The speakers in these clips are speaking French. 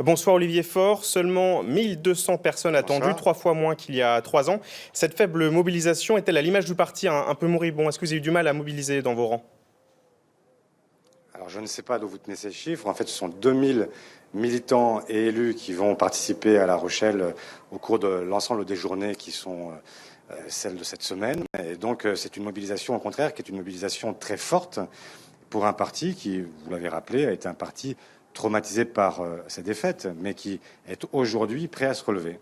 Bonsoir Olivier Faure, seulement 1200 personnes attendues, Bonsoir. 3 fois moins qu'il y a 3 ans. Cette faible mobilisation est-elle à l'image du parti un peu moribond? Est-ce que vous avez eu du mal à mobiliser dans vos rangs? Alors je ne sais pas d'où vous tenez ces chiffres. En fait, ce sont 2000 militants et élus qui vont participer à La Rochelle au cours de l'ensemble des journées qui sont celles de cette semaine. Et donc c'est une mobilisation au contraire qui est une mobilisation très forte pour un parti qui, vous l'avez rappelé, a été un parti traumatisé par ses défaites, mais qui est aujourd'hui prêt à se relever.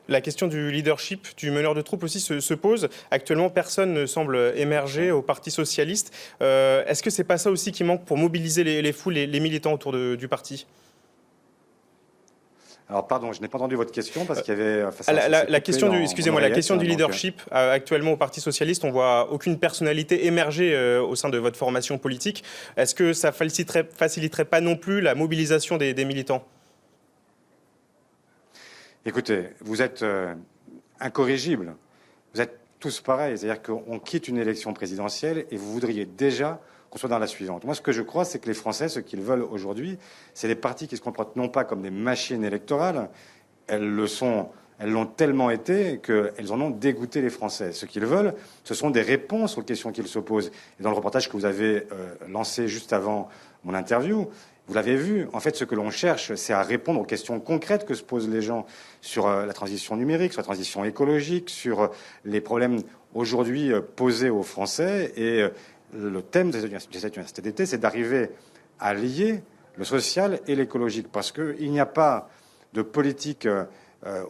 La question du leadership, du meneur de troupes aussi se pose. Actuellement, personne ne semble émerger au Parti socialiste. Est-ce que c'est pas ça aussi qui manque pour mobiliser les foules, les militants autour du parti? Alors pardon, je n'ai pas entendu votre question parce qu'il y avait la question du leadership actuellement au Parti socialiste, on voit aucune personnalité émerger au sein de votre formation politique. Est-ce que ça faciliterait pas non plus la mobilisation des militants? Écoutez, vous êtes incorrigibles. Vous êtes tous pareils. C'est-à-dire qu'on quitte une élection présidentielle et vous voudriez déjà qu'on soit dans la suivante. Moi, ce que je crois, c'est que les Français, ce qu'ils veulent aujourd'hui, c'est des partis qui se comportent non pas comme des machines électorales. Elles l'ont tellement été qu'elles en ont dégoûté les Français. Ce qu'ils veulent, ce sont des réponses aux questions qu'ils se posent. Et dans le reportage que vous avez lancé juste avant mon interview, vous l'avez vu, en fait, ce que l'on cherche, c'est à répondre aux questions concrètes que se posent les gens sur la transition numérique, sur la transition écologique, sur les problèmes aujourd'hui posés aux Français. Et le thème de cette université d'été, c'est d'arriver à lier le social et l'écologique, parce qu'il n'y a pas de politique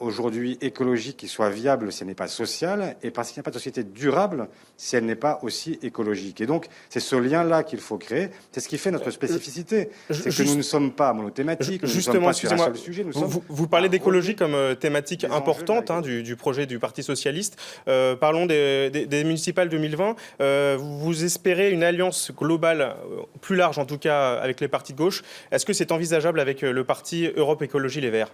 aujourd'hui écologique qui soit viable si elle n'est pas sociale, et parce qu'il n'y a pas de société durable si elle n'est pas aussi écologique. Et donc, c'est ce lien-là qu'il faut créer. C'est ce qui fait notre spécificité. C'est que nous ne sommes pas monothématiques, nous ne sommes pas sur un seul sujet. Vous parlez d'écologie comme thématique importante du projet du Parti socialiste. Parlons des municipales 2020. Vous espérez une alliance globale, plus large en tout cas, avec les partis de gauche. Est-ce que c'est envisageable avec le parti Europe Écologie Les Verts?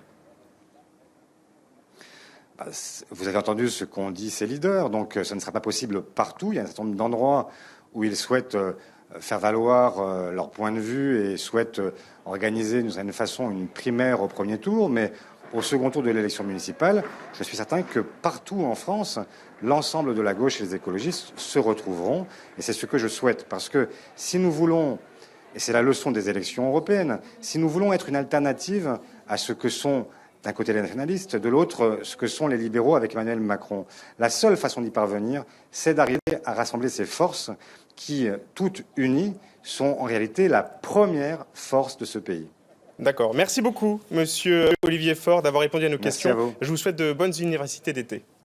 Vous avez entendu ce qu'ont dit ces leaders, donc ça ne sera pas possible partout. Il y a un certain nombre d'endroits où ils souhaitent faire valoir leur point de vue et souhaitent organiser d'une certaine façon une primaire au premier tour, mais au second tour de l'élection municipale, je suis certain que partout en France, l'ensemble de la gauche et les écologistes se retrouveront, et c'est ce que je souhaite, parce que si nous voulons, et c'est la leçon des élections européennes, si nous voulons être une alternative à ce que sont d'un côté les nationalistes, de l'autre ce que sont les libéraux avec Emmanuel Macron. La seule façon d'y parvenir, c'est d'arriver à rassembler ces forces qui, toutes unies, sont en réalité la première force de ce pays. D'accord. Merci beaucoup, monsieur Olivier Faure, d'avoir répondu à nos Merci questions. à vous. Je vous souhaite de bonnes universités d'été.